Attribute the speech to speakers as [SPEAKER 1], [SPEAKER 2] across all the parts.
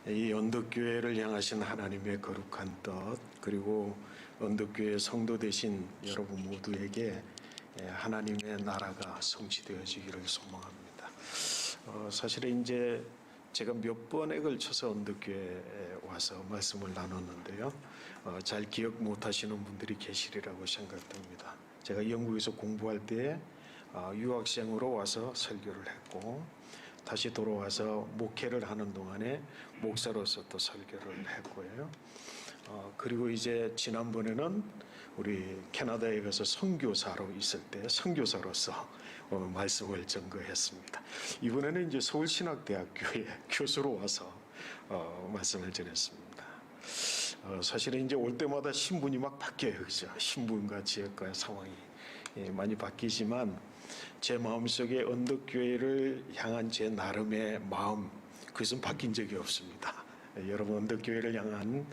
[SPEAKER 1] 이 언덕교회를 향하신 하나님의 거룩한 뜻, 그리고 언덕교회 성도 되신 여러분 모두에게 하나님의 나라가 성취되어지기를 소망합니다. 사실은 이제 제가 몇 번에 걸쳐서 언덕교회에 와서 말씀을 나눴는데요. 잘 기억 못하시는 분들이 계시리라고 생각됩니다. 제가 영국에서 공부할 때 유학생으로 와서 설교를 했고, 다시 돌아와서 목회를 하는 동안에 목사로서 또 설교를 했고요. 그리고 이제 지난번에는 우리 캐나다에 가서 선교사로 있을 때 선교사로서 말씀을 전거했습니다. 이번에는 이제 서울신학대학교에 교수로 와서 말씀을 전했습니다. 사실은 이제 올 때마다 신분이 막 바뀌어요, 그죠? 신분과 지역과 상황이 많이 바뀌지만 제 마음속에 언덕교회를 향한 제 나름의 마음, 그것은 바뀐 적이 없습니다. 여러분, 언덕교회를 향한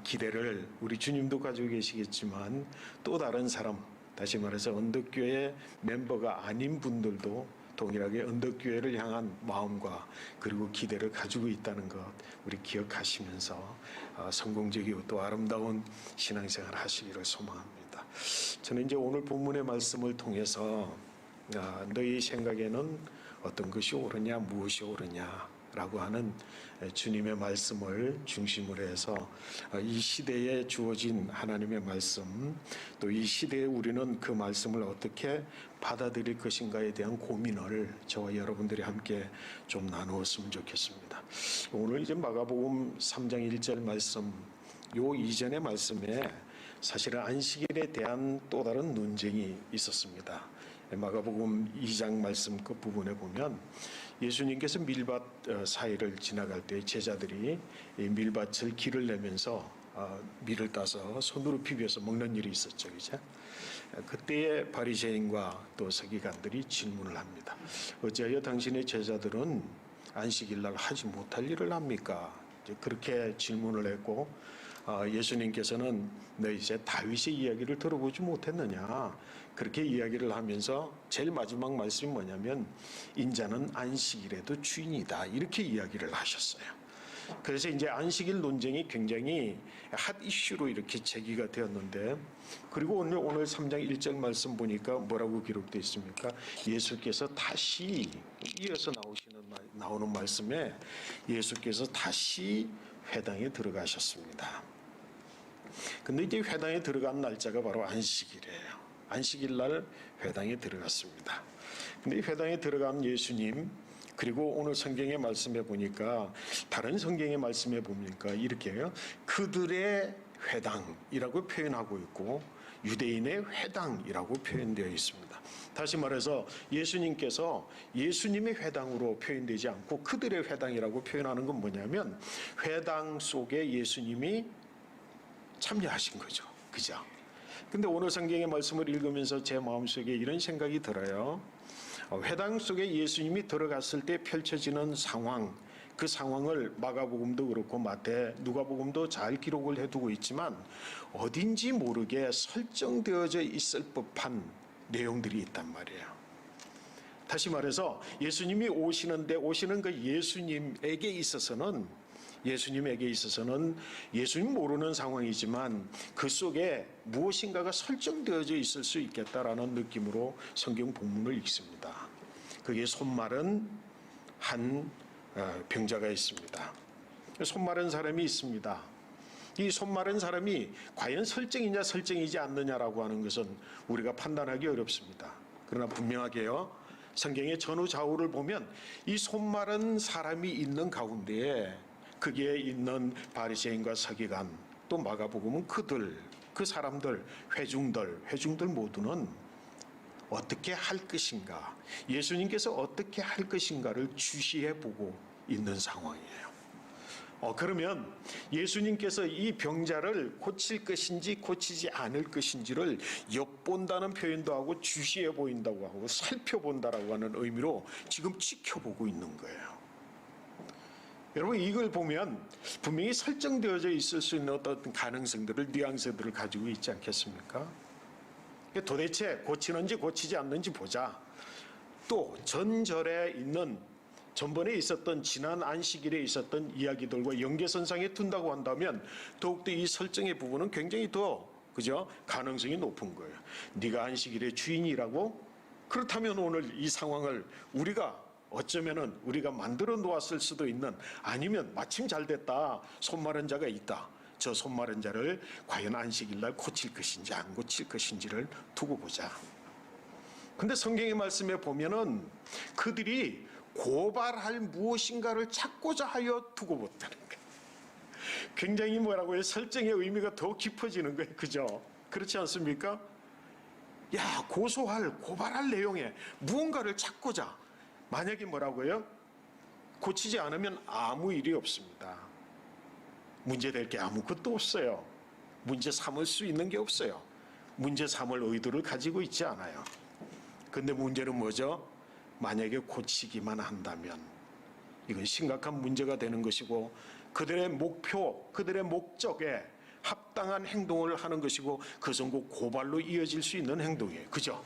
[SPEAKER 1] 기대를 우리 주님도 가지고 계시겠지만 또 다른 사람, 다시 말해서 언덕교회 멤버가 아닌 분들도 동일하게 언덕교회를 향한 마음과 그리고 기대를 가지고 있다는 것 우리 기억하시면서 성공적이고 또 아름다운 신앙생활 하시기를 소망합니다. 저는 이제 오늘 본문의 말씀을 통해서 너희 생각에는 어떤 것이 옳으냐, 무엇이 옳으냐라고 하는 주님의 말씀을 중심으로 해서 이 시대에 주어진 하나님의 말씀, 또 이 시대에 우리는 그 말씀을 어떻게 받아들일 것인가에 대한 고민을 저와 여러분들이 함께 좀 나누었으면 좋겠습니다. 오늘 이제 마가복음 3장 1절 말씀, 요 이전의 말씀에 사실은 안식일에 대한 또 다른 논쟁이 있었습니다. 마가복음 2장 말씀 끝부분에 보면 예수님께서 밀밭 사이를 지나갈 때 제자들이 이 밀밭을 길을 내면서 밀을 따서 손으로 비벼서 먹는 일이 있었죠, 그죠? 그때의 바리새인과 또 서기관들이 질문을 합니다. 어찌하여 당신의 제자들은 안식일날 하지 못할 일을 합니까? 이제 그렇게 질문을 했고, 예수님께서는 너 이제 다윗의 이야기를 들어보지 못했느냐, 그렇게 이야기를 하면서 제일 마지막 말씀이 뭐냐면 인자는 안식일에도 주인이다, 이렇게 이야기를 하셨어요. 그래서 이제 안식일 논쟁이 굉장히 핫 이슈로 이렇게 제기가 되었는데, 그리고 오늘 3장 1절 말씀 보니까 뭐라고 기록되어 있습니까? 예수께서 다시 이어서 나오는 말씀에 예수께서 다시 회당에 들어가셨습니다. 근데 이제 회당에 들어간 날짜가 바로 안식일이에요. 안식일 날 회당에 들어갔습니다. 근데 회당에 들어간 예수님, 그리고 오늘 성경의 말씀에 보니까, 다른 성경의 말씀에 보니까 이렇게 해요. 그들의 회당이라고 표현하고 있고 유대인의 회당이라고 표현되어 있습니다. 다시 말해서 예수님께서 예수님의 회당으로 표현되지 않고 그들의 회당이라고 표현하는 건 뭐냐면 회당 속에 예수님이 참여하신 거죠, 그죠? 근데 오늘 성경의 말씀을 읽으면서 제 마음속에 이런 생각이 들어요. 회당 속에 예수님이 들어갔을 때 펼쳐지는 상황, 그 상황을 마가복음도 그렇고 누가복음도 잘 기록을 해두고 있지만 어딘지 모르게 설정되어져 있을 법한 내용들이 있단 말이에요. 다시 말해서 예수님이 오시는 그 예수님에게 있어서는 예수님 모르는 상황이지만 그 속에 무엇인가가 설정되어져 있을 수 있겠다라는 느낌으로 성경 본문을 읽습니다. 그게 손 마른 한 병자가 있습니다. 손 마른 사람이 있습니다. 이 손 마른 사람이 과연 설정이냐 설정이지 않느냐라고 하는 것은 우리가 판단하기 어렵습니다. 그러나 분명하게요, 성경의 전후 좌우를 보면 이 손 마른 사람이 있는 가운데에 거기에 있는 바리새인과 서기관, 또 마가복음은 그 사람들, 회중들 모두는 어떻게 할 것인가, 예수님께서 어떻게 할 것인가를 주시해 보고 있는 상황이에요. 그러면 예수님께서 이 병자를 고칠 것인지 고치지 않을 것인지를 엿본다는 표현도 하고 주시해 보인다고 하고 살펴본다라고 하는 의미로 지금 지켜보고 있는 거예요. 여러분, 이걸 보면 분명히 설정되어져 있을 수 있는 어떤 가능성들을, 뉘앙스들을 가지고 있지 않겠습니까? 도대체 고치는지 고치지 않는지 보자. 또 전절에 있는 전번에 있었던 지난 안식일에 있었던 이야기들과 연계선상에 둔다고 한다면 더욱더 이 설정의 부분은 굉장히 더 그죠? 가능성이 높은 거예요. 네가 안식일의 주인이라고? 그렇다면 오늘 이 상황을 우리가 어쩌면은 우리가 만들어 놓았을 수도 있는, 아니면 마침 잘 됐다, 손 마른 자가 있다, 저 손 마른 자를 과연 안식일 날 고칠 것인지 안 고칠 것인지를 두고 보자. 근데 성경의 말씀에 보면은 그들이 고발할 무엇인가를 찾고자 하여 두고 보다는 거예요. 굉장히 뭐라고요? 설정의 의미가 더 깊어지는 거예요. 그죠? 그렇지 않습니까? 야, 고발할 내용에 무언가를 찾고자. 만약에 뭐라고요? 고치지 않으면 아무 일이 없습니다. 문제될 게 아무것도 없어요. 문제 삼을 수 있는 게 없어요. 문제 삼을 의도를 가지고 있지 않아요. 근데 문제는 뭐죠? 만약에 고치기만 한다면 이건 심각한 문제가 되는 것이고, 그들의 목표, 그들의 목적에 합당한 행동을 하는 것이고, 그것은 곧 고발로 이어질 수 있는 행동이에요. 그죠?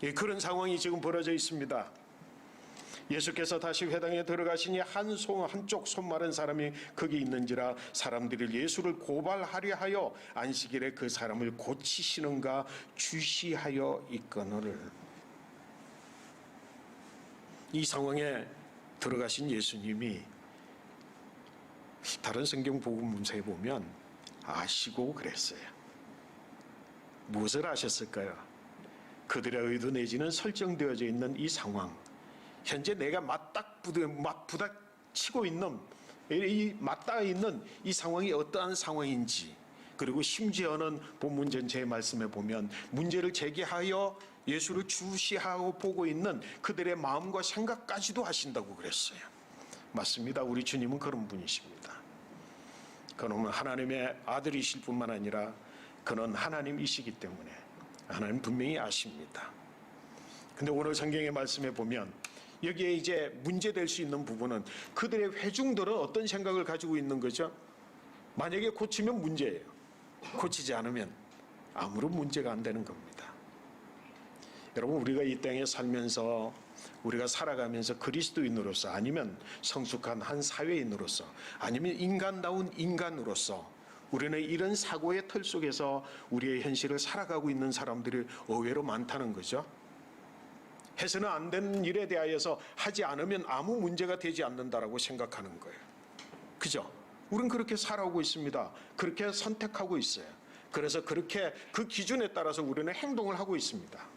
[SPEAKER 1] 예, 그런 상황이 지금 벌어져 있습니다. 예수께서 다시 회당에 들어가시니 한쪽 손 마른 사람이 거기 있는지라 사람들이 예수를 고발하려 하여 안식일에 그 사람을 고치시는가 주시하여 있거늘. 이 상황에 들어가신 예수님이 다른 성경 복음서에 보면 아시고 그랬어요. 무엇을 아셨을까요? 그들의 의도 내지는 설정되어져 있는 이 상황, 현재 내가 맞부닥치고 있는, 이 맞닿아 있는 이 상황이 어떠한 상황인지, 그리고 심지어는 본문 전체의 말씀에 보면 문제를 제기하여 예수를 주시하고 보고 있는 그들의 마음과 생각까지도 하신다고 그랬어요. 맞습니다. 우리 주님은 그런 분이십니다. 그는 하나님의 아들이실 뿐만 아니라 그는 하나님이시기 때문에 하나님 분명히 아십니다. 근데 오늘 성경의 말씀에 보면 여기에 이제 문제될 수 있는 부분은 그들의 회중들은 어떤 생각을 가지고 있는 거죠? 만약에 고치면 문제예요. 고치지 않으면 아무런 문제가 안 되는 겁니다. 여러분, 우리가 이 땅에 살면서, 우리가 살아가면서 그리스도인으로서, 아니면 성숙한 한 사회인으로서, 아니면 인간다운 인간으로서 우리는 이런 사고의 틀 속에서 우리의 현실을 살아가고 있는 사람들이 의외로 많다는 거죠. 해서는 안 되는 일에 대하여서 하지 않으면 아무 문제가 되지 않는다라고 생각하는 거예요. 그죠? 우린 그렇게 살아오고 있습니다. 그렇게 선택하고 있어요. 그래서 그렇게 그 기준에 따라서 우리는 행동을 하고 있습니다.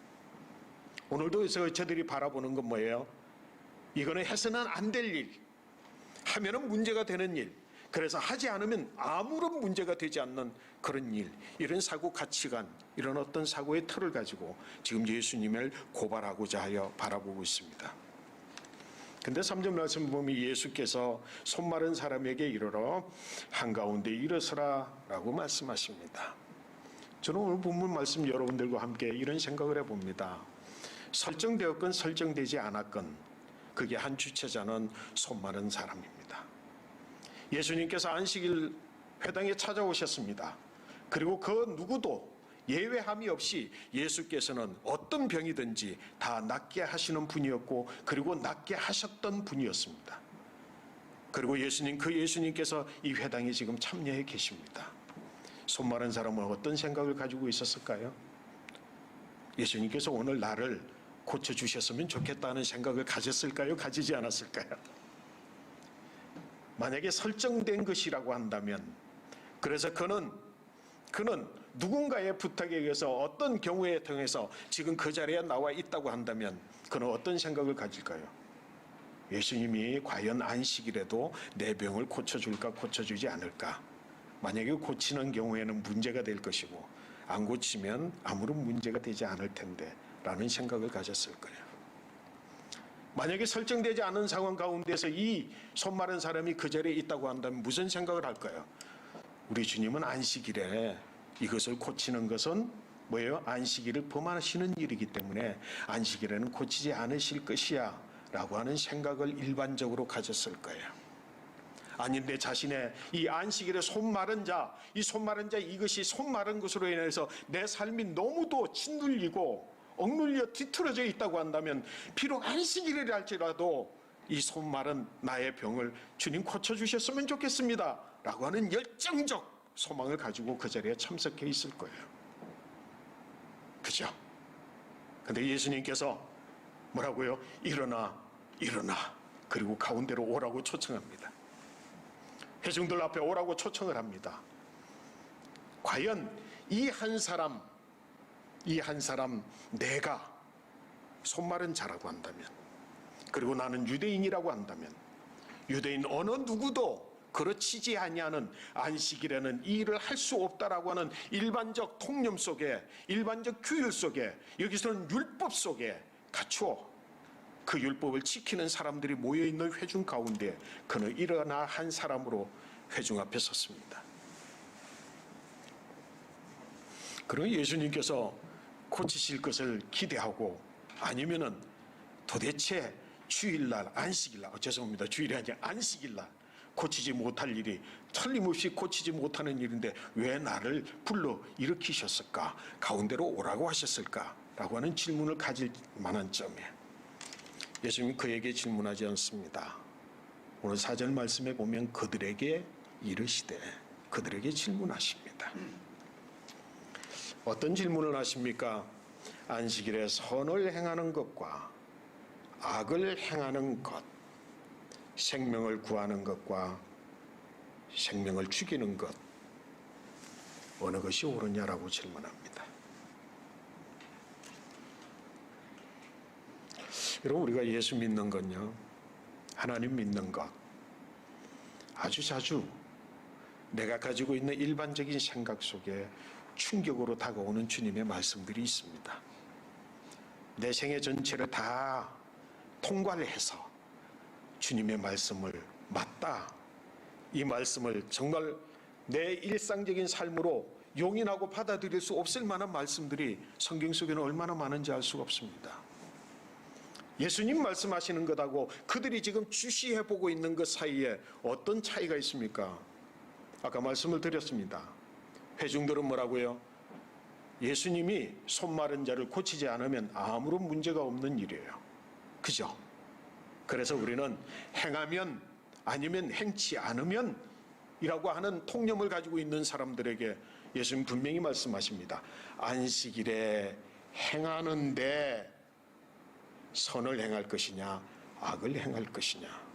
[SPEAKER 1] 오늘도 저들이 바라보는 건 뭐예요? 이거는 해서는 안 될 일, 하면은 문제가 되는 일, 그래서 하지 않으면 아무런 문제가 되지 않는 그런 일, 이런 사고 가치관, 이런 어떤 사고의 틀을 가지고 지금 예수님을 고발하고자 하여 바라보고 있습니다. 근데 3절 말씀 보면 예수께서 손 마른 사람에게 이르러 한가운데 일어서라 라고 말씀하십니다. 저는 오늘 본문 말씀 여러분들과 함께 이런 생각을 해봅니다. 설정되었건 설정되지 않았건 그게 한 주체자는 손 마른 사람입니다. 예수님께서 안식일 회당에 찾아오셨습니다. 그리고 그 누구도 예외함이 없이 예수께서는 어떤 병이든지 다 낫게 하시는 분이었고, 그리고 낫게 하셨던 분이었습니다. 그리고 예수님께서 이 회당에 지금 참여해 계십니다. 손 마른 사람은 어떤 생각을 가지고 있었을까요? 예수님께서 오늘 나를 고쳐주셨으면 좋겠다는 생각을 가졌을까요? 가지지 않았을까요? 만약에 설정된 것이라고 한다면, 그래서 그는 누군가의 부탁에 의해서 어떤 경우에 통해서 지금 그 자리에 나와 있다고 한다면 그는 어떤 생각을 가질까요? 예수님이 과연 안식일에도 내 병을 고쳐줄까 고쳐주지 않을까? 만약에 고치는 경우에는 문제가 될 것이고, 안 고치면 아무런 문제가 되지 않을 텐데 라는 생각을 가졌을 거예요. 만약에 설정되지 않은 상황 가운데서 이 손 마른 사람이 그 자리에 있다고 한다면 무슨 생각을 할까요? 우리 주님은 안식일에 이것을 고치는 것은 뭐예요? 안식일을 범하시는 일이기 때문에 안식일에는 고치지 않으실 것이야 라고 하는 생각을 일반적으로 가졌을 거예요. 아니, 내 자신의 이 안식일에 손 마른 자, 이것이 손 마른 것으로 인해서 내 삶이 너무도 짓눌리고 억눌려 뒤틀어져 있다고 한다면 비록 안식일이라 할지라도 이 손말은 나의 병을 주님 고쳐주셨으면 좋겠습니다 라고 하는 열정적 소망을 가지고 그 자리에 참석해 있을 거예요. 그죠? 근데 예수님께서 뭐라고요? 일어나 일어나, 그리고 가운데로 오라고 초청합니다. 회중들 앞에 오라고 초청을 합니다. 과연 이 한 사람 내가 손마른 자라고 한다면, 그리고 나는 유대인이라고 한다면, 유대인 어느 누구도 그렇지지 아니하는 안식일에는 이 일을 할 수 없다라고 하는 일반적 통념 속에, 일반적 규율 속에, 여기서는 율법 속에 갖추어 그 율법을 지키는 사람들이 모여있는 회중 가운데 그는 일어나 한 사람으로 회중 앞에 섰습니다. 그러면 예수님께서 고치실 것을 기대하고, 아니면은 도대체 주일날, 안식일날, 죄송합니다, 주일이 아니라 안식일날 고치지 못할 일이, 틀림없이 고치지 못하는 일인데 왜 나를 불러 일으키셨을까, 가운데로 오라고 하셨을까 라고 하는 질문을 가질 만한 점에 예수님이 그에게 질문하지 않습니다. 오늘 4절 말씀에 보면 그들에게 이르시되, 그들에게 질문하십니다. 어떤 질문을 하십니까? 안식일에 선을 행하는 것과 악을 행하는 것, 생명을 구하는 것과 생명을 죽이는 것, 어느 것이 옳으냐라고 질문합니다. 여러분, 우리가 예수 믿는 건요, 하나님 믿는 것, 아주 자주 내가 가지고 있는 일반적인 생각 속에 충격으로 다가오는 주님의 말씀들이 있습니다. 내 생애 전체를 다 통과를 해서 주님의 말씀을 맞다, 이 말씀을 정말 내 일상적인 삶으로 용인하고 받아들일 수 없을 만한 말씀들이 성경 속에는 얼마나 많은지 알 수가 없습니다. 예수님 말씀하시는 것하고 그들이 지금 주시해보고 있는 것 사이에 어떤 차이가 있습니까? 아까 말씀을 드렸습니다. 회중들은 뭐라고요? 예수님이 손마른 자를 고치지 않으면 아무런 문제가 없는 일이에요. 그죠? 그래서 우리는 행하면, 아니면 행치 않으면 이라고 하는 통념을 가지고 있는 사람들에게 예수님 분명히 말씀하십니다. 안식일에 행하는데 선을 행할 것이냐, 악을 행할 것이냐.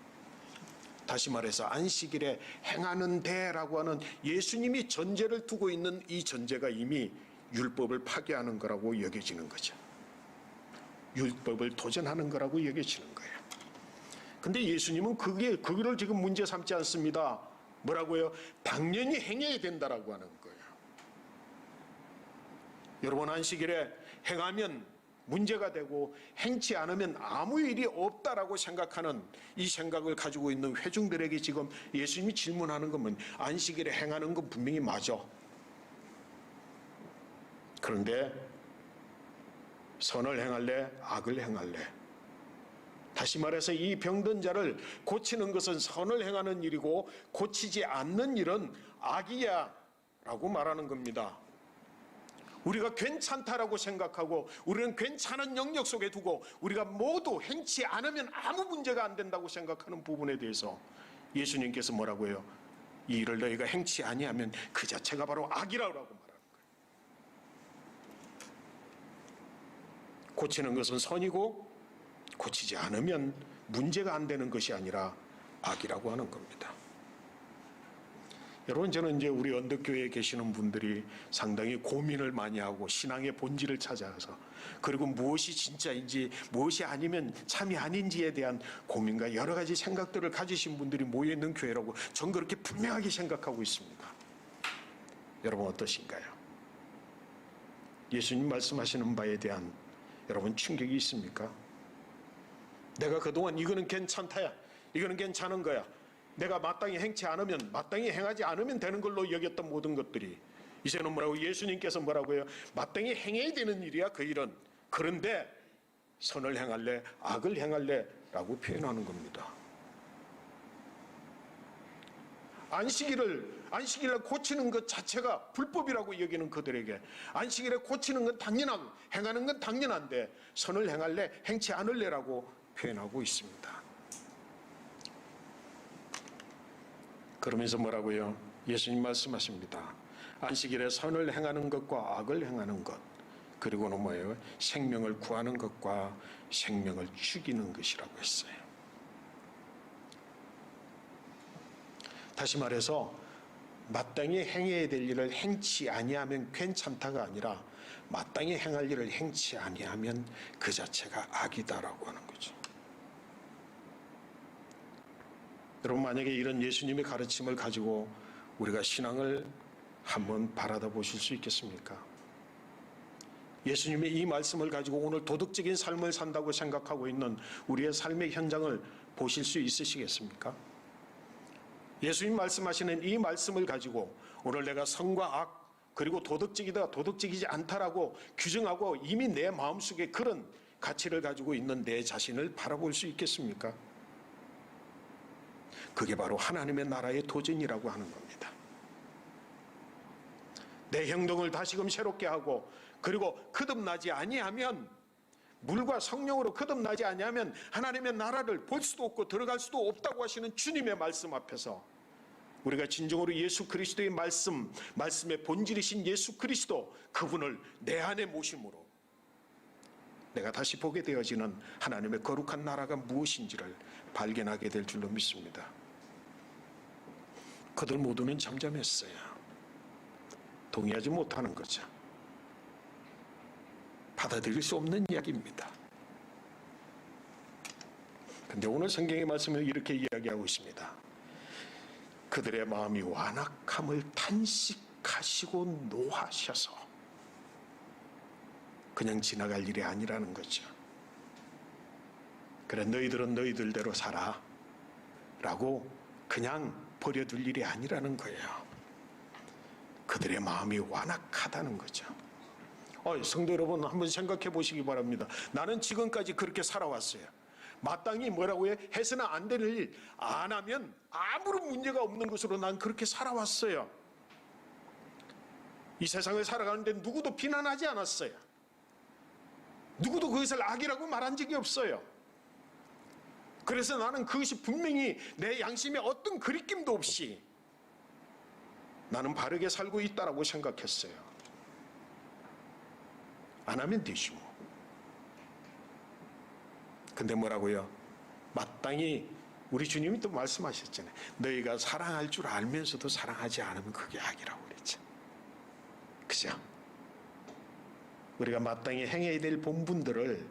[SPEAKER 1] 다시 말해서 안식일에 행하는데라고 하는 예수님이 전제를 두고 있는 이 전제가 이미 율법을 파괴하는 거라고 여겨지는 거죠. 율법을 도전하는 거라고 여겨지는 거예요. 근데 예수님은 그거를 지금 문제 삼지 않습니다. 뭐라고요? 당연히 행해야 된다라고 하는 거예요. 여러분, 안식일에 행하면 문제가 되고 행치 않으면 아무 일이 없다라고 생각하는 이 생각을 가지고 있는 회중들에게 지금 예수님이 질문하는 것은, 안식일에 행하는 건 분명히 맞아. 그런데 선을 행할래, 악을 행할래? 다시 말해서 이 병든 자를 고치는 것은 선을 행하는 일이고 고치지 않는 일은 악이야 라고 말하는 겁니다. 우리가 괜찮다라고 생각하고 우리는 괜찮은 영역 속에 두고 우리가 모두 행치 않으면 아무 문제가 안 된다고 생각하는 부분에 대해서 예수님께서 뭐라고 해요? 이 일을 너희가 행치 아니하면 그 자체가 바로 악이라고 말하는 거예요. 고치는 것은 선이고 고치지 않으면 문제가 안 되는 것이 아니라 악이라고 하는 겁니다. 여러분, 저는 이제 우리 언덕교회에 계시는 분들이 상당히 고민을 많이 하고 신앙의 본질을 찾아서, 그리고 무엇이 진짜인지 무엇이 아니면 참이 아닌지에 대한 고민과 여러 가지 생각들을 가지신 분들이 모여있는 교회라고 전 그렇게 분명하게 생각하고 있습니다. 여러분 어떠신가요? 예수님 말씀하시는 바에 대한 여러분 충격이 있습니까? 내가 그동안 이거는 괜찮다야, 이거는 괜찮은 거야, 내가 마땅히 행치 않으면, 마땅히 행하지 않으면 되는 걸로 여겼던 모든 것들이 이제는 뭐라고, 예수님께서 뭐라고 해요? 마땅히 행해야 되는 일이야 그 일은. 그런데 선을 행할래, 악을 행할래 라고 표현하는 겁니다. 안식일을 고치는 것 자체가 불법이라고 여기는 그들에게 안식일에 고치는 건 행하는 건 당연한데 선을 행할래 행치 않을래라고 표현하고 있습니다. 그러면서 뭐라고요? 예수님 말씀하십니다. 안식일에 선을 행하는 것과 악을 행하는 것, 그리고는 뭐예요? 생명을 구하는 것과 생명을 죽이는 것이라고 했어요. 다시 말해서 마땅히 행해야 될 일을 행치 아니하면 괜찮다가 아니라 마땅히 행할 일을 행치 아니하면 그 자체가 악이다라고 하는 거죠. 여러분, 만약에 이런 예수님의 가르침을 가지고 우리가 신앙을 한번 바라다 보실 수 있겠습니까? 예수님의 이 말씀을 가지고 오늘 도덕적인 삶을 산다고 생각하고 있는 우리의 삶의 현장을 보실 수 있으시겠습니까? 예수님 말씀하시는 이 말씀을 가지고 오늘 내가 선과 악 그리고 도덕적이다 도덕적이지 않다라고 규정하고 이미 내 마음속에 그런 가치를 가지고 있는 내 자신을 바라볼 수 있겠습니까? 그게 바로 하나님의 나라의 도전이라고 하는 겁니다. 내 행동을 다시금 새롭게 하고 그리고 거듭나지 아니하면 물과 성령으로 거듭나지 아니하면 하나님의 나라를 볼 수도 없고 들어갈 수도 없다고 하시는 주님의 말씀 앞에서 우리가 진정으로 예수 그리스도의 말씀의 본질이신 예수 그리스도 그분을 내 안에 모심으로 내가 다시 보게 되어지는 하나님의 거룩한 나라가 무엇인지를 발견하게 될 줄로 믿습니다. 그들 모두는 잠잠했어요. 동의하지 못하는 거죠. 받아들일 수 없는 이야기입니다. 그런데 오늘 성경의 말씀을 이렇게 이야기하고 있습니다. 그들의 마음이 완악함을 탄식하시고 노하셔서 그냥 지나갈 일이 아니라는 거죠. 그래 너희들은 너희들대로 살아 라고 그냥 버려둘 일이 아니라는 거예요. 그들의 마음이 완악하다는 거죠. 성도 여러분 한번 생각해 보시기 바랍니다. 나는 지금까지 그렇게 살아왔어요. 마땅히 뭐라고 해서는 안 되는 일 안 하면 아무런 문제가 없는 것으로 난 그렇게 살아왔어요. 이 세상을 살아가는데 누구도 비난하지 않았어요. 누구도 그것을 악이라고 말한 적이 없어요. 그래서 나는 그것이 분명히 내 양심에 어떤 거리낌도 없이 나는 바르게 살고 있다라고 생각했어요. 안 하면 되지 뭐. 근데 뭐라고요? 마땅히 우리 주님이 또 말씀하셨잖아요. 너희가 사랑할 줄 알면서도 사랑하지 않으면 그게 악이라고 그랬죠. 그죠? 우리가 마땅히 행해야 될 본분들을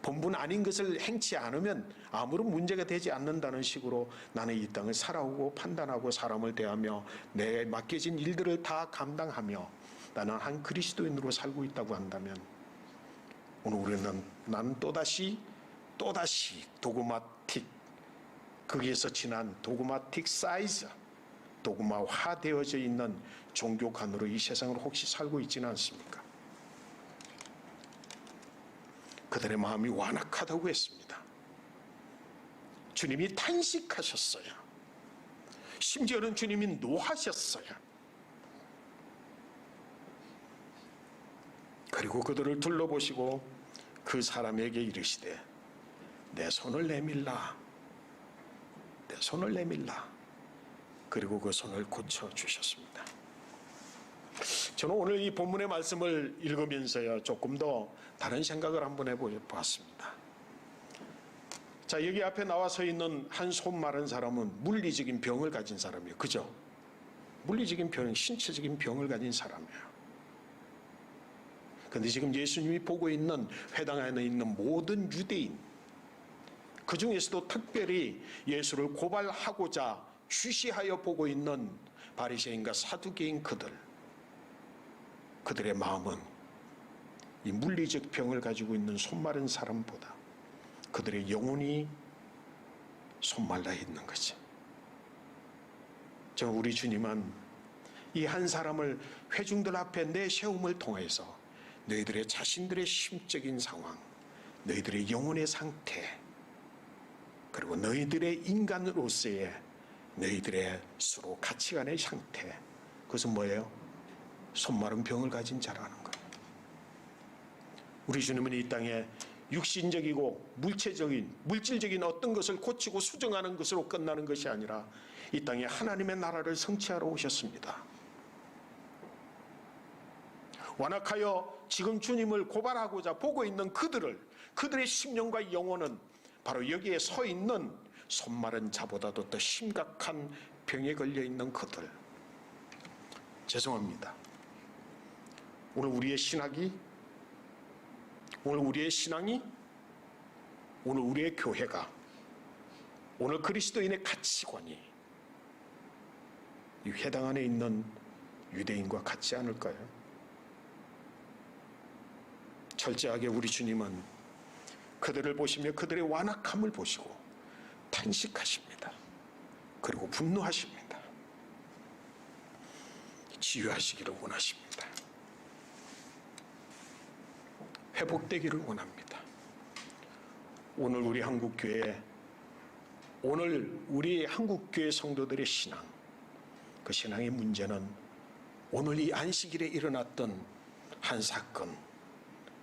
[SPEAKER 1] 본분 아닌 것을 행치 않으면 아무런 문제가 되지 않는다는 식으로 나는 이 땅을 살아오고 판단하고 사람을 대하며 내 맡겨진 일들을 다 감당하며 나는 한 그리스도인으로 살고 있다고 한다면 오늘 나는 또다시 도그마틱 거기에서 지난 도그마틱 사이즈 도그마화되어져 있는 종교관으로 이 세상을 혹시 살고 있지는 않습니까? 그들의 마음이 완악하다고 했습니다. 주님이 탄식하셨어요. 심지어는 주님이 노하셨어요. 그리고 그들을 둘러보시고 그 사람에게 이르시되 내 손을 내밀라. 내 손을 내밀라. 그리고 그 손을 고쳐주셨습니다. 저는 오늘 이 본문의 말씀을 읽으면서요 조금 더 다른 생각을 한번 해보았습니다. 자, 여기 앞에 나와 서 있는 한 손 마른 사람은 물리적인 병을 가진 사람이에요. 그죠? 물리적인 병, 신체적인 병을 가진 사람이에요. 그런데 지금 예수님이 보고 있는 회당 안에 있는 모든 유대인, 그 중에서도 특별히 예수를 고발하고자 취시하여 보고 있는 바리새인과 사두개인 그들의 마음은 이 물리적 병을 가지고 있는 손마른 사람보다 그들의 영혼이 손말라 있는 거죠. 우리 주님은 이 한 사람을 회중들 앞에 내세움을 통해서 너희들의 자신들의 심적인 상황, 너희들의 영혼의 상태, 그리고 너희들의 인간으로서의 너희들의 서로 가치관의 상태, 그것은 뭐예요? 손마른 병을 가진 자라는 거예요. 우리 주님은 이 땅에 육신적이고 물질적인 어떤 것을 고치고 수정하는 것으로 끝나는 것이 아니라 이 땅에 하나님의 나라를 성취하러 오셨습니다. 완악하여 지금 주님을 고발하고자 보고 있는 그들의 심령과 영혼은 바로 여기에 서 있는 손마른 자보다도 더 심각한 병에 걸려 있는 그들. 죄송합니다. 오늘 우리의 신앙이, 오늘 우리의 교회가, 오늘 그리스도인의 가치관이 이 회당 안에 있는 유대인과 같지 않을까요? 철저하게 우리 주님은 그들을 보시며 그들의 완악함을 보시고 탄식하십니다. 그리고 분노하십니다. 치유하시기를 원하십니다. 회복되기를 원합니다. 오늘 우리 한국교회 성도들의 신앙, 그 신앙의 문제는 오늘 이 안식일에 일어났던 한 사건,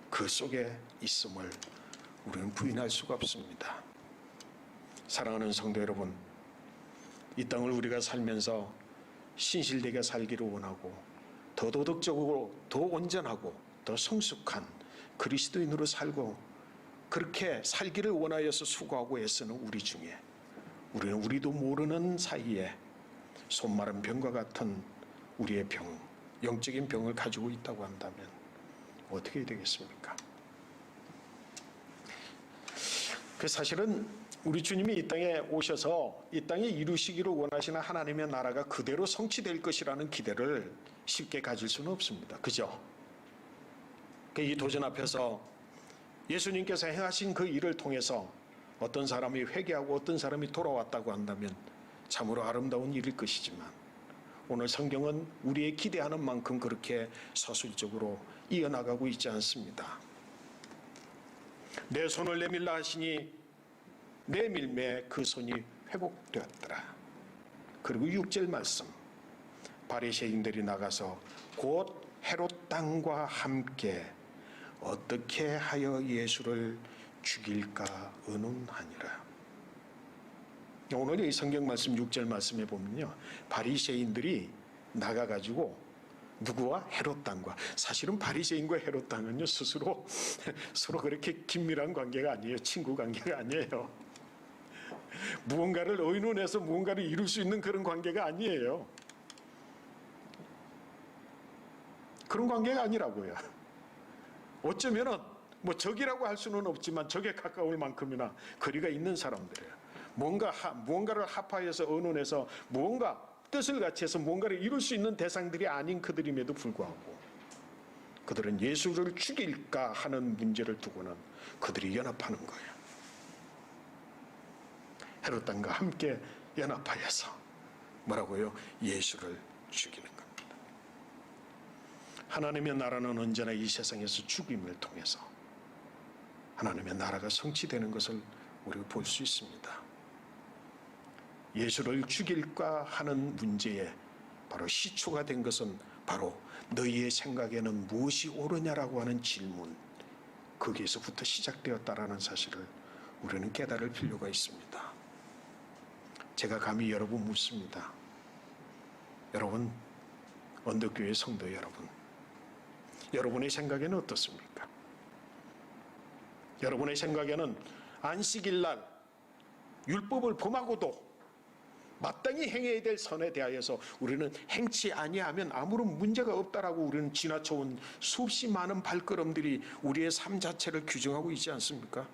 [SPEAKER 1] 그 속에 있음을 우리는 부인할 수가 없습니다. 사랑하는 성도 여러분, 이 땅을 우리가 살면서 신실되게 살기를 원하고 더 도덕적으로 더 온전하고 더 성숙한 그리스도인으로 살고 그렇게 살기를 원하여서 수고하고 애쓰는 우리 중에 우리는 우리도 모르는 사이에 손마른 병과 같은 우리의 병, 영적인 병을 가지고 있다고 한다면 어떻게 되겠습니까? 그 사실은 우리 주님이 이 땅에 오셔서 이 땅에 이루시기를 원하시는 하나님의 나라가 그대로 성취될 것이라는 기대를 쉽게 가질 수는 없습니다. 그죠? 이 도전 앞에서 예수님께서 행하신 그 일을 통해서 어떤 사람이 회개하고 어떤 사람이 돌아왔다고 한다면 참으로 아름다운 일일 것이지만 오늘 성경은 우리의 기대하는 만큼 그렇게 서술적으로 이어나가고 있지 않습니다. 내 손을 내밀라 하시니 내 밀매에 그 손이 회복되었더라. 그리고 6절 말씀, 바리새인들이 나가서 곧 헤롯 땅과 함께 어떻게 하여 예수를 죽일까 의논하니라. 오늘 이 성경 말씀 6절 말씀에 보면요, 바리새인들이 나가가지고 누구와? 헤롯 땅과. 사실은 바리새인과 헤롯 땅은요 스스로 서로 그렇게 긴밀한 관계가 아니에요. 친구 관계가 아니에요. 무언가를 의논해서 무언가를 이룰 수 있는 그런 관계가 아니에요. 그런 관계가 아니라고요. 어쩌면은 뭐 적이라고 할 수는 없지만 적에 가까울 만큼이나 거리가 있는 사람들이에요. 무언가를 합하여서 의논해서 무언가 뜻을 같이 해서 무언가를 이룰 수 있는 대상들이 아닌 그들임에도 불구하고 그들은 예수를 죽일까 하는 문제를 두고는 그들이 연합하는 거예요. 헤롯 땅과 함께 연합하여서 뭐라고요? 예수를 죽이는 겁니다. 하나님의 나라는 언제나 이 세상에서 죽임을 통해서 하나님의 나라가 성취되는 것을 우리가 볼 수 있습니다. 예수를 죽일까 하는 문제에 바로 시초가 된 것은 바로 너희의 생각에는 무엇이 옳으냐라고 하는 질문, 거기에서부터 시작되었다라는 사실을 우리는 깨달을 필요가 있습니다. 제가 감히 여러분 묻습니다. 여러분, 언덕교회 성도 여러분, 여러분의 생각에는 어떻습니까? 여러분의 생각에는 안식일날 율법을 범하고도 마땅히 행해야 될 선에 대하여서 우리는 행치 아니하면 아무런 문제가 없다라고 우리는 지나쳐온 수없이 많은 발걸음들이 우리의 삶 자체를 규정하고 있지 않습니까?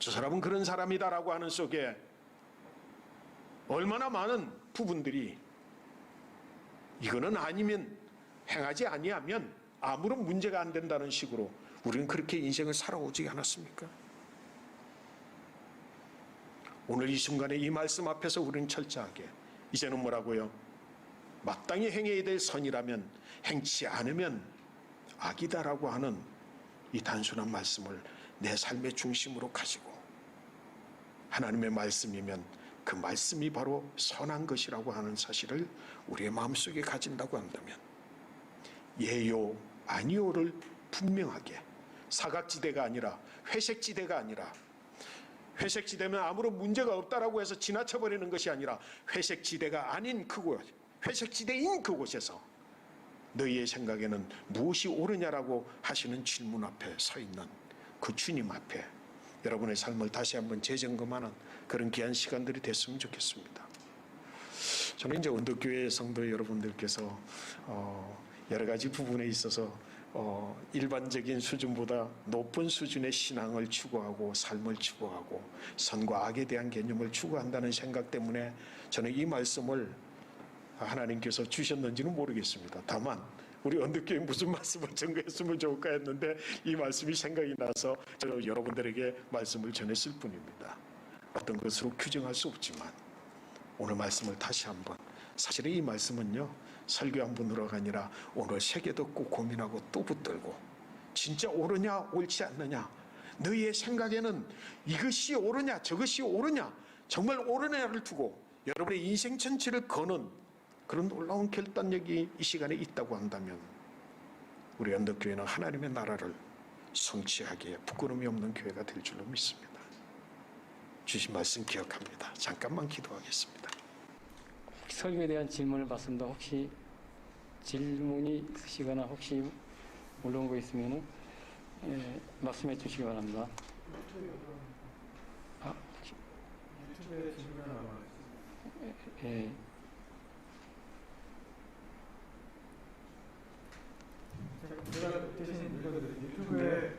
[SPEAKER 1] 저 사람은 그런 사람이다라고 하는 속에 얼마나 많은 부분들이 이거는 아니면 행하지 아니하면 아무런 문제가 안 된다는 식으로 우리는 그렇게 인생을 살아오지 않았습니까? 오늘 이 순간에 이 말씀 앞에서 우리는 철저하게 이제는 뭐라고요? 마땅히 행해야 될 선이라면 행치 않으면 악이다라고 하는 이 단순한 말씀을 내 삶의 중심으로 가지고 하나님의 말씀이면 그 말씀이 바로 선한 것이라고 하는 사실을 우리의 마음속에 가진다고 한다면 예요 아니요를 분명하게, 사각지대가 아니라 회색지대가 아니라, 회색지대면 아무런 문제가 없다라고 해서 지나쳐버리는 것이 아니라 회색지대가 아닌 그곳, 회색지대인 그곳에서 너희의 생각에는 무엇이 옳으냐라고 하시는 질문 앞에 서 있는 그 주님 앞에 여러분의 삶을 다시 한번 재점검하는 그런 귀한 시간들이 됐으면 좋겠습니다. 저는 이제 언덕교회 성도 여러분들께서 여러 가지 부분에 있어서 일반적인 수준보다 높은 수준의 신앙을 추구하고 삶을 추구하고 선과 악에 대한 개념을 추구한다는 생각 때문에 저는 이 말씀을 하나님께서 주셨는지는 모르겠습니다. 다만 우리 언덕교회 무슨 말씀을 전거했으면 좋을까 했는데 이 말씀이 생각이 나서 저 여러분들에게 말씀을 전했을 뿐입니다. 어떤 것으로 규정할 수 없지만 오늘 말씀을 다시 한번, 사실은 이 말씀은요 설교 한 번으로가 아니라 오늘 새겨 듣고 고민하고 또 붙들고 진짜 옳으냐 옳지 않느냐, 너희의 생각에는 이것이 옳으냐 저것이 옳으냐, 정말 옳으냐를 두고 여러분의 인생 전체를 거는 그런 놀라운 결단력이 이 시간에 있다고 한다면 우리 언덕교회는 하나님의 나라를 성취하기에 부끄러움이 없는 교회가 될 줄로 믿습니다. 주신 말씀 기억합니다. 잠깐만 기도하겠습니다.
[SPEAKER 2] 설교에 대한 질문을 받습니다. 혹시 질문이 있으시거나 혹시 올라온 거 있으면 말씀해 주시기 바랍니다.
[SPEAKER 3] 유튜브에 질문 하나 남았어요.
[SPEAKER 2] 예.
[SPEAKER 3] 제가 대신 읽어드릴게요. 유튜브에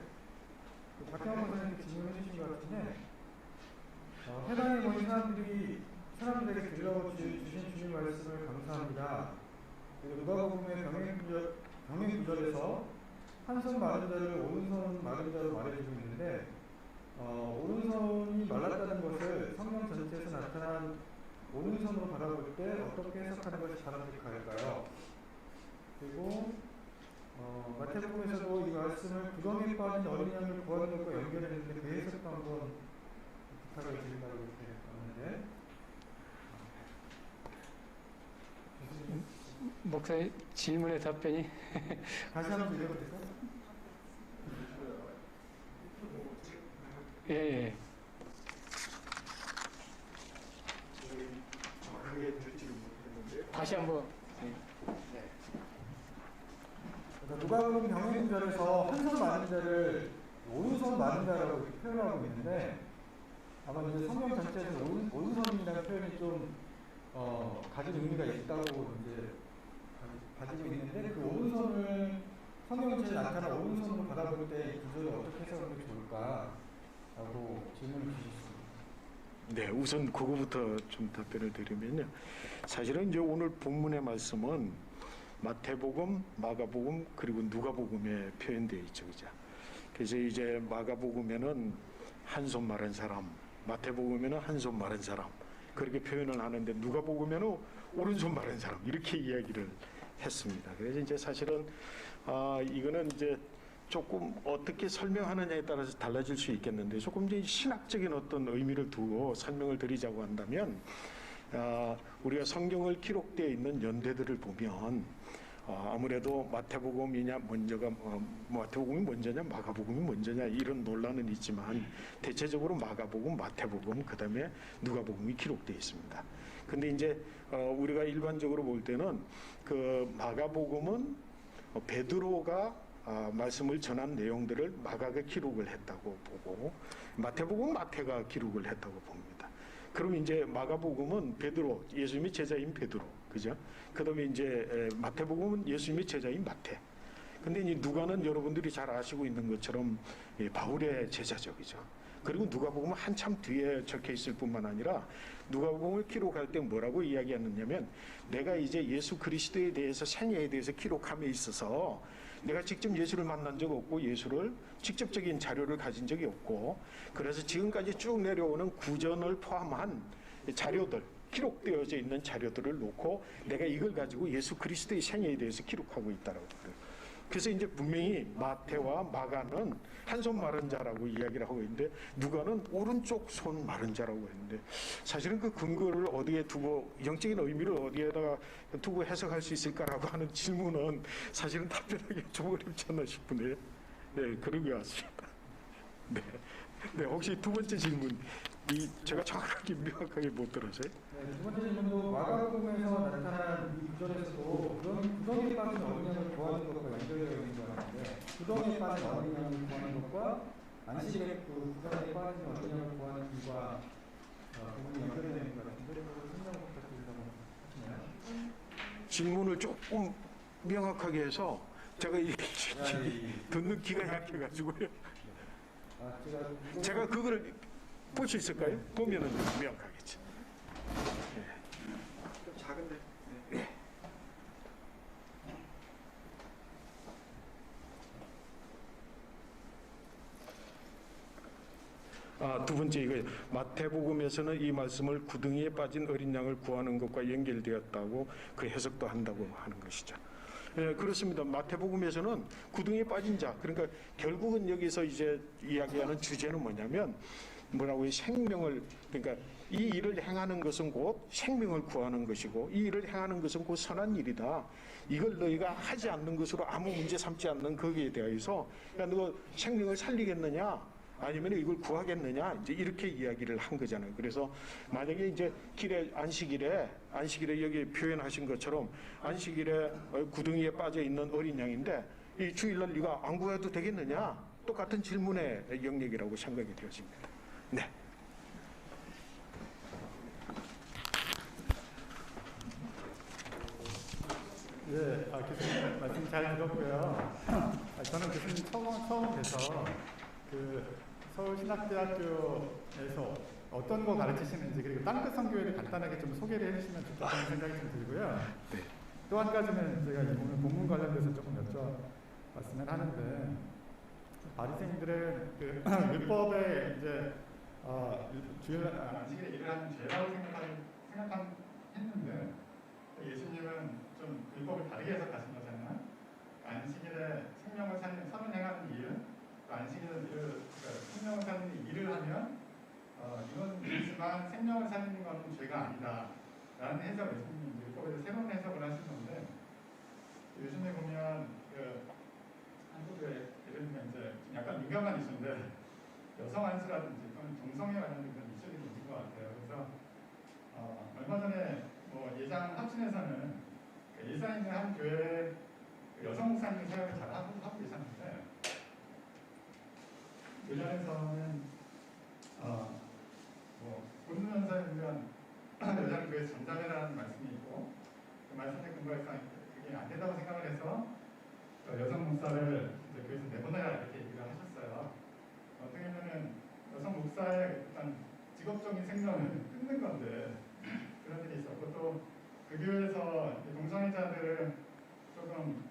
[SPEAKER 3] 박형원 선생님이 질문해 주신 것 같은데 해당에 모인 사람들에게 들려주신 주님 말씀을 감사합니다. 그리고 누가복음의 병행 구절에서 한 손 마른 자를 오른손 마른 자로 말해주고 있는데 오른손이 말랐다는 것을 성경 전체에서 나타난 오른손으로 바라볼 때 어떻게 해석하는 것이 바람직할까요? 그리고 마태복음에서도 이 말씀을 구덩이에 빠진 어린 양을 구하는 것과 연결했는데 그 해석도 한번 부탁을 드린다고 이렇게 하는데
[SPEAKER 2] 목사님 질문의 답변이
[SPEAKER 3] 다시 한번 읽어도 될까요?
[SPEAKER 2] 예. 다시 한번.
[SPEAKER 3] 누가복음 병행 구절에서 한 손 마른 자를 오른손 마른 자라고 이렇게 표현하고 있는데 아마 이제 성경 전체에서 오른손이라는 표현이 좀 가진 의미가 있다고 이제 가지고 있는데 그 오른손을 성경 전체에 나타난 오른손으로 바라볼 때 이 구절을 어떻게 해석하는 게 좋을까라고 질문을 주셨습니다.
[SPEAKER 1] 네, 우선 그거부터 좀 답변을 드리면요. 사실은 이제 오늘 본문의 말씀은 마태복음, 마가복음 그리고 누가복음에 표현되어 있죠, 그죠? 그래서 이제 마가복음에는 한 손 마른 사람, 마태복음에는 한 손 마른 사람 그렇게 표현을 하는데 누가복음에는 오른손 마른 사람 이렇게 이야기를 했습니다. 그래서 이제 사실은 이거는 이제 조금 어떻게 설명하느냐에 따라서 달라질 수 있겠는데 조금 이제 신학적인 어떤 의미를 두고 설명을 드리자고 한다면 우리가 성경을 기록되어 있는 연대들을 보면 아무래도 마태복음이냐 먼저가 마태복음이 먼저냐 마가복음이 먼저냐 이런 논란은 있지만 대체적으로 마가복음, 마태복음 그다음에 누가복음이 기록되어 있습니다. 근데 이제 우리가 일반적으로 볼 때는 그 마가복음은 베드로가 말씀을 전한 내용들을 마가가 기록을 했다고 보고 마태복음은 마태가 기록을 했다고 봅니다. 그럼 이제 마가복음은 베드로, 예수님의 제자인 베드로, 그죠? 그다음에 이제 마태복음은 예수님의 제자인 마태. 근데 이 누가는 여러분들이 잘 아시고 있는 것처럼 바울의 제자죠, 그죠? 그리고 누가복음은 한참 뒤에 적혀 있을 뿐만 아니라 누가복음을 기록할 때 뭐라고 이야기하느냐면 내가 이제 예수 그리스도에 대해서 생애에 대해서 기록함에 있어서 내가 직접 예수를 만난 적 없고 예수를 직접적인 자료를 가진 적이 없고 그래서 지금까지 쭉 내려오는 구전을 포함한 자료들 기록되어져 있는 자료들을 놓고 내가 이걸 가지고 예수 그리스도의 생애에 대해서 기록하고 있다라고 그래요. 그래서 이제 분명히 마태와 마가는 한 손 마른 자라고 이야기를 하고 있는데 누가는 오른쪽 손 마른 자라고 했는데 사실은 그 근거를 어디에 두고 영적인 의미를 어디에다가 두고 해석할 수 있을까라고 하는 질문은 사실은 답변하기 좀 어렵지 않나 싶은데 네, 그런 것 같습니다. 네. 네, 혹시 두 번째 질문 제가 정확하게 명확하게 못 들었어요?
[SPEAKER 3] 네, 두 번째 질문도 마가복음에서 나타난 이 구절에서도 그런 구덩이에 빠진 어린양을 구하는 것과 연결되어 있는 것 같은데 구덩이에 빠진 어린양을 구하는 것과 안식일에 그 구덩이에 빠진 어린양을 구하는 일과 부분이 연결되어 있는 것 같은데 그걸 설명 부탁드린다고 하시나요?
[SPEAKER 1] 질문을 조금 명확하게 해서 제가 듣는 귀가 약해가지고요. 제가 그걸 볼 수 있을까요? 보면은 명확하겠죠. 네.
[SPEAKER 4] 좀 작은데.
[SPEAKER 1] 네. 두 번째 이거 마태복음에서는 이 말씀을 구덩이에 빠진 어린 양을 구하는 것과 연결되었다고 그 해석도 한다고 하는 것이죠. 예, 그렇습니다. 마태복음에서는 구덩이에 빠진 자, 그러니까 결국은 여기서 이제 이야기하는 주제는 뭐냐면 뭐라고 해요? 생명을, 그러니까 이 일을 행하는 것은 곧 생명을 구하는 것이고 이 일을 행하는 것은 곧 선한 일이다. 이걸 너희가 하지 않는 것으로 아무 문제 삼지 않는 거기에 대해서 그러니까 너 생명을 살리겠느냐? 아니면 이걸 구하겠느냐? 이제 이렇게 이야기를 한 거잖아요. 그래서 만약에 이제 안식일에 여기 표현하신 것처럼 안식일에 구덩이에 빠져 있는 어린 양인데 이 주일날 네가 안 구해도 되겠느냐? 똑같은 질문의 영역이라고 생각이 되어집니다. 네.
[SPEAKER 3] 예, 교수님 말씀 잘 들었고요. 저는 교수님 처음 뵈서 그 서울신학대학교에서 어떤 거 가르치시는지 그리고 땅끝 선교회를 간단하게 좀 소개를 해주시면 좋겠다는 생각이 좀 들고요.
[SPEAKER 1] 네.
[SPEAKER 3] 또 한 가지는 제가 오늘 본문 관련돼서 조금 여쭤봤으면 하는데 바리새인들은 그 율법에 이제 주일날 안식일에 일을 하는 죄라고 생각했는데 예수님은 좀 율법을 다르게 해석하신 거잖아요. 안식일에 생명을 살리는 선을 행하는 일, 또 안식일에 생명을 살리는 일을 하면 이건 일이지만 생명을 살리는 것은 죄가 아니다. 라는 해석, 예수님이 율법에 대해서 새로운 해석을 하신 건데 요즘에 보면 한국에 예를 들면 이제 약간 민감한 이슈인데 여성 안수라든지 또는 동성애 관련된 그런 이슈들이 있는 것 같아요. 그래서 얼마 전에 뭐 예장 합진에서는 일산에 있는 한 교회 여성 목사님 사역을 잘 하고 계셨는데 교장에서는 뭐 본문연사에 보면 여자는 교회에서 전담해라는 말씀이 있고 그 말씀에 근거해서 그게 안 된다고 생각을 해서 여성 목사를 교회에서 내보내라 이렇게 얘기를 하셨어요. 어떻게 보면 여성 목사의 일단 직업적인 생명을 끊는 건데 그런 일이 있었고 또 그 교회에서 동성애자들을 조금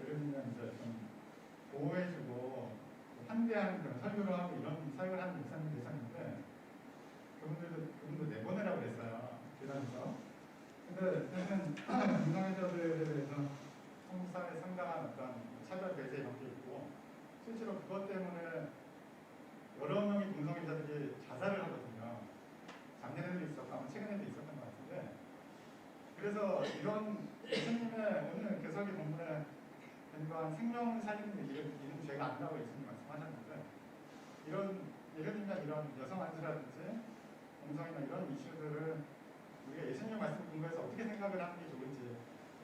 [SPEAKER 3] 예를 들면 이제 좀 보호해주고 환대하는 그런 설교를 하고 이런 사역을 하는 목사님이 계셨는데 그분도 내보내라고 그랬어요. 교단에서. 근데 사실은 동성애자들에 대해서 한국 사회에 상당한 어떤 차별 배제 이런 게 있고 실제로 그것 때문에 여러 명의 동성애자들이 자살을 하거든요. 작년에도 있었고 아마 최근에도 있었던 것 같은데 그래서 이런 예수님의 오늘 개석의 본문에 한 생명을 살리는 일은 죄가 아니라고 예수님 말씀하셨는데 이런 예를 들면 이런 여성 안수라든지 동성이나 이런 이슈들을 우리가 예수님 말씀 근거해서 어떻게 생각을 하는 게 좋은지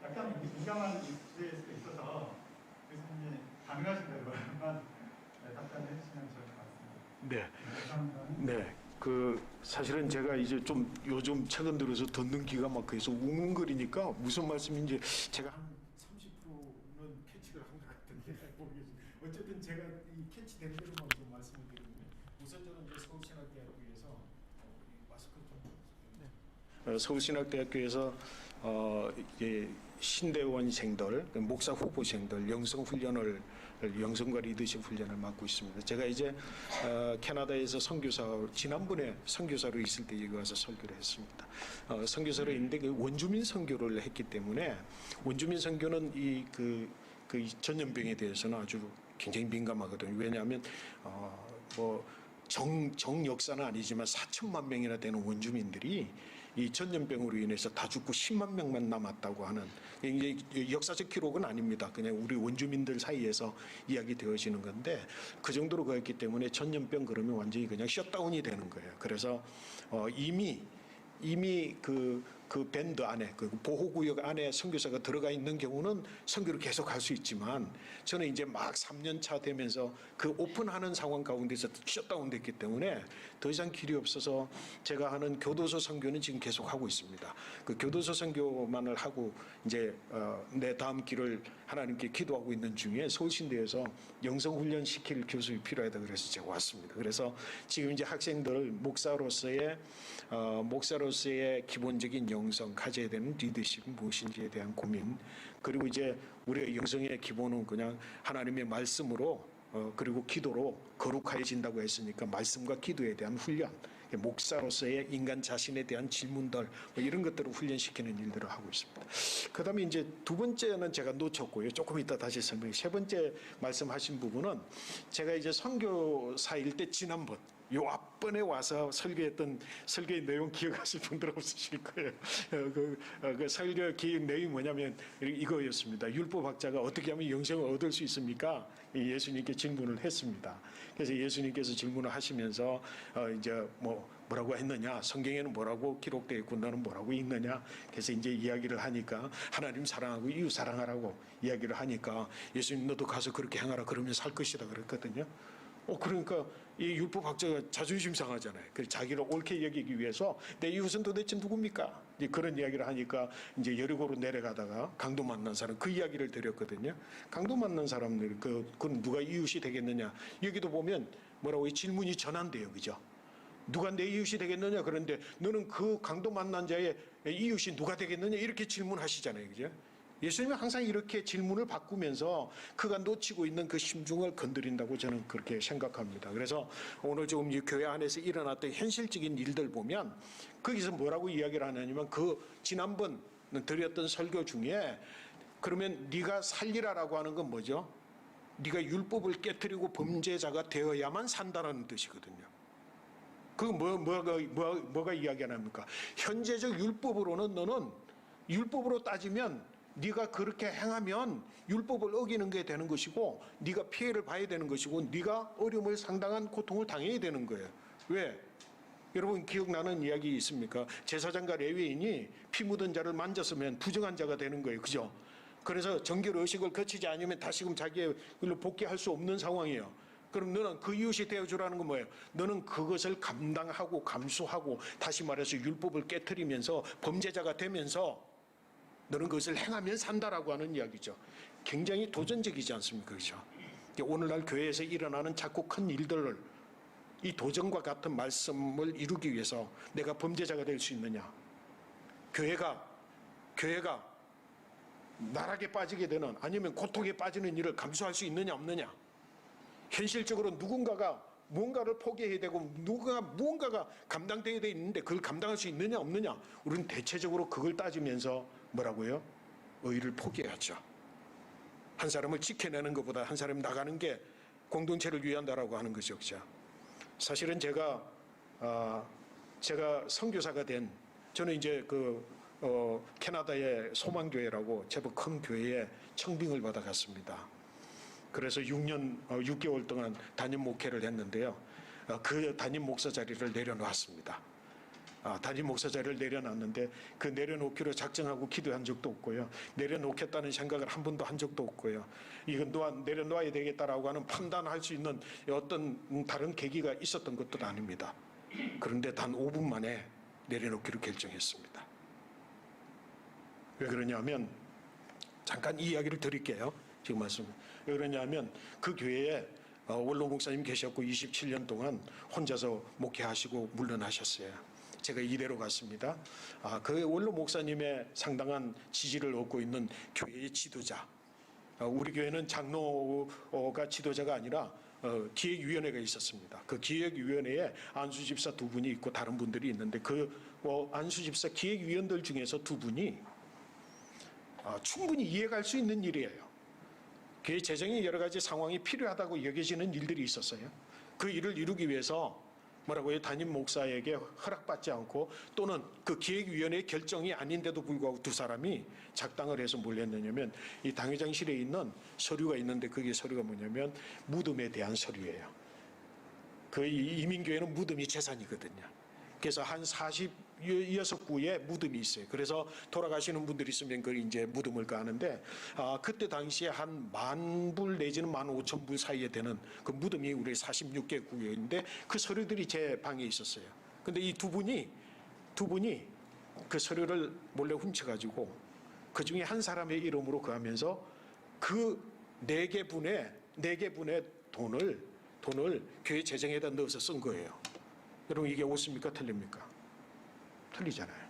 [SPEAKER 3] 약간 민감한 이슈일 수도 있어서 교수님이 가능하신 대로만 답변해 주시면 좋을 것 같습니다.
[SPEAKER 1] 네.
[SPEAKER 3] 감사합니다.
[SPEAKER 1] 네. 사실은 제가 이제 좀 요즘 최근 들어서 듣는 귀가 막 계속 웅웅거리니까 무슨 말씀인지 제가 한 30%는 캐치를 한 것 같은데 모르겠어요. 어쨌든 제가 이 캐치된 대로만 좀 말씀을 드리면 우선 저는 이제 서울신학대학교에서 마스크 좀 서울신학대학교에서 이제 신대원생들, 목사 후보생들 영성훈련을 영성과 리더십 훈련을 맡고 있습니다. 제가 이제 캐나다에서 선교사 지난번에 선교사로 있을 때 여기 와서 설교를 했습니다. 선교사로 있는데 그 원주민 선교를 했기 때문에 원주민 선교는 이 그 전염병에 대해서는 아주 굉장히 민감하거든요. 왜냐하면 뭐 정역사는 아니지만 4천만 명이나 되는 원주민들이 이 전염병으로 인해서 다 죽고 10만 명만 남았다고 하는 이제 역사적 기록은 아닙니다. 그냥 우리 원주민들 사이에서 이야기되어지는 건데 그 정도로 그랬기 때문에 전염병 그러면 완전히 그냥 셧다운이 되는 거예요. 그래서 이미 그 밴드 안에 그 보호구역 안에 선교사가 들어가 있는 경우는 선교를 계속할 수 있지만 저는 이제 막 3년 차 되면서 그 오픈하는 상황 가운데서 셧다운 됐기 때문에 더 이상 길이 없어서 제가 하는 교도소 선교는 지금 계속 하고 있습니다. 그 교도소 선교만을 하고 이제 내 다음 길을 하나님께 기도하고 있는 중에 서울신대에서 영성훈련 시킬 교수가 필요하다 그래서 제가 왔습니다. 그래서 지금 이제 학생들 목사로서의 기본적인 영성, 가져야 되는 리더십이 무엇인지에 대한 고민, 그리고 이제 우리의 영성의 기본은 그냥 하나님의 말씀으로 그리고 기도로 거룩해진다고 했으니까 말씀과 기도에 대한 훈련, 목사로서의 인간 자신에 대한 질문들 뭐 이런 것들을 훈련시키는 일들을 하고 있습니다. 그다음에 이제 두 번째는 제가 놓쳤고요. 조금 이따 다시 설명해. 세 번째 말씀하신 부분은 제가 이제 선교사일 때 지난번 요 앞번에 와서 설교했던 설교의 내용 기억하실 분들 없으실 거예요. 그 설교 기획 내용이 뭐냐면 이거였습니다. 율법학자가 어떻게 하면 영생을 얻을 수 있습니까? 예수님께 질문을 했습니다. 그래서 예수님께서 질문을 하시면서 이제 뭐라고 했느냐? 성경에는 뭐라고 기록되어 있고 너는 뭐라고 읽느냐? 그래서 이제 이야기를 하니까 하나님 사랑하고 이웃 사랑하라고 이야기를 하니까 예수님 너도 가서 그렇게 행하라 그러면 살 것이다 그랬거든요. 그러니까 이 율법학자가 자존심 상하잖아요. 그래서 자기를 옳게 여기기 위해서 내 이웃은 도대체 누굽니까? 이제 그런 이야기를 하니까 이제 여리고로 내려가다가 강도 만난 사람 그 이야기를 드렸거든요. 강도 만난 사람들 그건 누가 이웃이 되겠느냐? 여기도 보면 뭐라고 질문이 전환돼요, 그죠? 누가 내 이웃이 되겠느냐? 그런데 너는 그 강도 만난 자의 이웃이 누가 되겠느냐? 이렇게 질문하시잖아요, 그죠? 예수님은 항상 이렇게 질문을 바꾸면서 그가 놓치고 있는 그 심중을 건드린다고 저는 그렇게 생각합니다. 그래서 오늘 조금 이 교회 안에서 일어났던 현실적인 일들 보면 거기서 뭐라고 이야기를 하냐면 그 지난번 드렸던 설교 중에 그러면 네가 살리라라고 하는 건 뭐죠? 네가 율법을 깨트리고 범죄자가 되어야만 산다는 뜻이거든요. 그 뭐가 이야기하랍니까? 현재적 율법으로는 너는 율법으로 따지면 네가 그렇게 행하면 율법을 어기는 게 되는 것이고 네가 피해를 봐야 되는 것이고 네가 어려움을 상당한 고통을 당해야 되는 거예요. 왜? 여러분 기억나는 이야기 있습니까? 제사장과 레위인이 피 묻은 자를 만졌으면 부정한 자가 되는 거예요. 그죠? 그래서 정결 의식을 거치지 않으면 다시금 자기의 일로 복귀할 수 없는 상황이에요. 그럼 너는 그 이웃이 되어주라는 건 뭐예요? 너는 그것을 감당하고 감수하고 다시 말해서 율법을 깨트리면서 범죄자가 되면서 너는 그것을 행하면 산다라고 하는 이야기죠. 굉장히 도전적이지 않습니까? 그렇죠? 오늘날 교회에서 일어나는 자꾸 큰 일들을 이 도전과 같은 말씀을 이루기 위해서 내가 범죄자가 될 수 있느냐? 교회가 나락에 빠지게 되는 아니면 고통에 빠지는 일을 감수할 수 있느냐 없느냐? 현실적으로 누군가가 무언가를 포기해야 되고 무언가가 감당되어야 되는데 그걸 감당할 수 있느냐 없느냐? 우리는 대체적으로 그걸 따지면서 뭐라고요? 의의를 포기해야죠. 한 사람을 지켜내는 것보다 한 사람이 나가는 게 공동체를 위한다라고 하는 것이죠. 그렇죠? 사실은 제가 선교사가 된 저는 이제 캐나다의 소망교회라고 제법 큰 교회에 청빙을 받아갔습니다. 그래서 6개월 동안 담임 목회를 했는데요. 그 담임 목사 자리를 내려놓았습니다. 담임 목사 자리를 내려놨는데 그 내려놓기로 작정하고 기도한 적도 없고요. 내려놓겠다는 생각을 한 번도 한 적도 없고요. 이건 내려놓아야 되겠다라고 하는 판단할 수 있는 어떤 다른 계기가 있었던 것도 아닙니다. 그런데 단 5분 만에 내려놓기로 결정했습니다. 왜 그러냐면 잠깐 이 이야기를 드릴게요. 지금 왜 그러냐면 그 교회에 원로 목사님 계셨고 27년 동안 혼자서 목회하시고 물러나셨어요. 제가 이대로 갔습니다. 그 원로 목사님의 상당한 지지를 얻고 있는 교회의 지도자. 우리 교회는 장로가 지도자가 아니라 기획위원회가 있었습니다. 그 기획위원회에 안수 집사 2분이 있고 다른 분들이 있는데 그 안수 집사 기획위원들 중에서 2분이 충분히 이해갈 수 있는 일이에요. 교회 재정이 여러 가지 상황이 필요하다고 여겨지는 일들이 있었어요. 그 일을 이루기 위해서 뭐라고요? 담임 목사에게 허락받지 않고 또는 그 기획위원회의 결정이 아닌데도 불구하고 두 사람이 작당을 해서 뭘 했느냐면 이 당회장실에 있는 서류가 있는데 그게 서류가 뭐냐면 무덤에 대한 서류예요. 그 이민교회는 무덤이 재산이거든요. 그래서 한 46구의 무덤이 있어요. 그래서 돌아가시는 분들이 있으면 그걸 이제 무덤을 가는데 그때 당시에 한 10,000불 내지는 15,000불 사이에 되는 그 무덤이 우리 46개 구역인데 그 서류들이 제 방에 있었어요. 근데 이 두 분이 그 서류를 몰래 훔쳐가지고 그 중에 한 사람의 이름으로 가면서 그 네 개 분의 돈을 교회 재정에다 넣어서 쓴 거예요. 여러분 이게 옳습니까? 틀립니까? 틀리잖아요.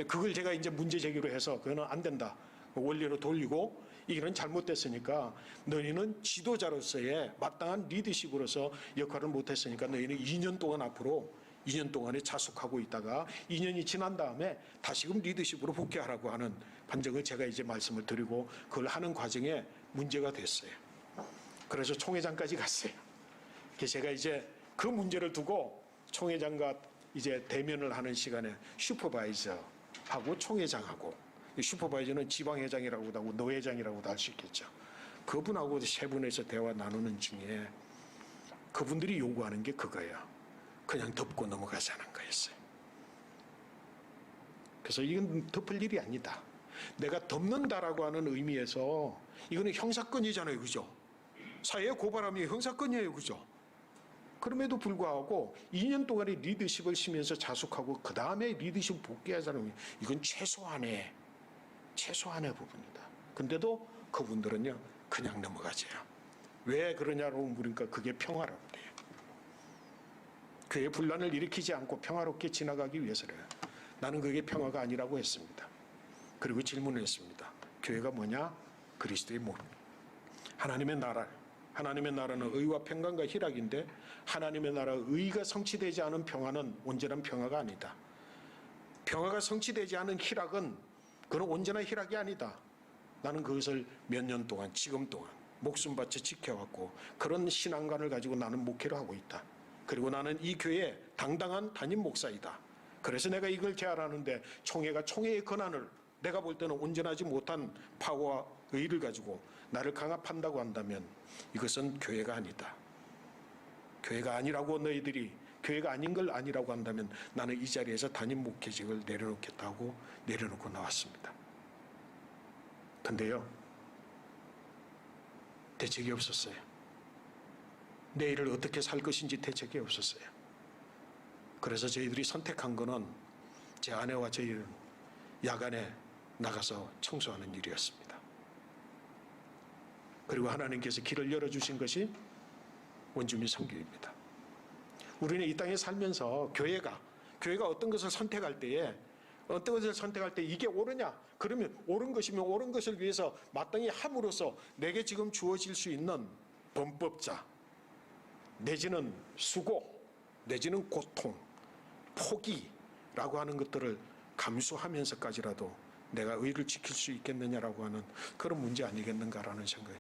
[SPEAKER 1] 그걸 제가 이제 문제 제기로 해서 그거는 안 된다. 원리로 돌리고 이거는 잘못됐으니까 너희는 지도자로서의 마땅한 리더십으로서 역할을 못했으니까 너희는 2년 동안 앞으로 2년 동안에 자숙하고 있다가 2년이 지난 다음에 다시금 리더십으로 복귀하라고 하는 판정을 제가 이제 말씀을 드리고 그걸 하는 과정에 문제가 됐어요. 그래서 총회장까지 갔어요. 그래서 제가 이제 그 문제를 두고 총회장과 이제 대면을 하는 시간에 슈퍼바이저하고 총회장하고 슈퍼바이저는 지방회장이라고도 하고 노회장이라고도 할 수 있겠죠. 그분하고 세 분에서 대화 나누는 중에 그분들이 요구하는 게 그거예요. 그냥 덮고 넘어가자는 거였어요. 그래서 이건 덮을 일이 아니다. 내가 덮는다라고 하는 의미에서 이거는 형사건이잖아요. 그죠? 사회에 고발하면 형사건이에요. 그죠? 그럼에도 불구하고 2년 동안의 리더십을 쉬면서 자숙하고 그 다음에 리더십 복귀하자는 이건 최소한의 부분이다. 근데도 그분들은요 그냥 넘어가세요. 왜 그러냐고 물으니까 그게 평화롭대요. 그의 분란을 일으키지 않고 평화롭게 지나가기 위해서래요. 나는 그게 평화가 아니라고 했습니다. 그리고 질문을 했습니다. 교회가 뭐냐? 그리스도의 몸. 하나님의 나라. 하나님의 나라는 의와 평강과 희락인데 하나님의 나라의 의가 성취되지 않은 평화는 온전한 평화가 아니다. 평화가 성취되지 않은 희락은 그건 온전한 희락이 아니다. 나는 그것을 몇 년 동안 지금 동안 목숨 바쳐 지켜왔고 그런 신앙관을 가지고 나는 목회를 하고 있다. 그리고 나는 이 교회의 당당한 담임 목사이다. 그래서 내가 이걸 제안하는데 총회가 총회의 권한을 내가 볼 때는 온전하지 못한 파워와 의의를 가지고 나를 강압한다고 한다면 이것은 교회가 아니다. 교회가 아니라고 너희들이 교회가 아닌 걸 아니라고 한다면 나는 이 자리에서 담임 목회직을 내려놓겠다고 내려놓고 나왔습니다. 근데요 대책이 없었어요. 내일을 어떻게 살 것인지 대책이 없었어요. 그래서 저희들이 선택한 거는 제 아내와 저희는 야간에 나가서 청소하는 일이었습니다. 그리고 하나님께서 길을 열어주신 것이 원주민 선교입니다. 우리는 이 땅에 살면서 교회가 어떤 것을 선택할 때에 이게 옳으냐? 그러면 옳은 것이면 옳은 것을 위해서 마땅히 함으로써 내게 지금 주어질 수 있는 범법자 내지는 수고 내지는 고통 포기라고 하는 것들을 감수하면서까지라도 내가 의를 지킬 수 있겠느냐라고 하는 그런 문제 아니겠는가라는 생각이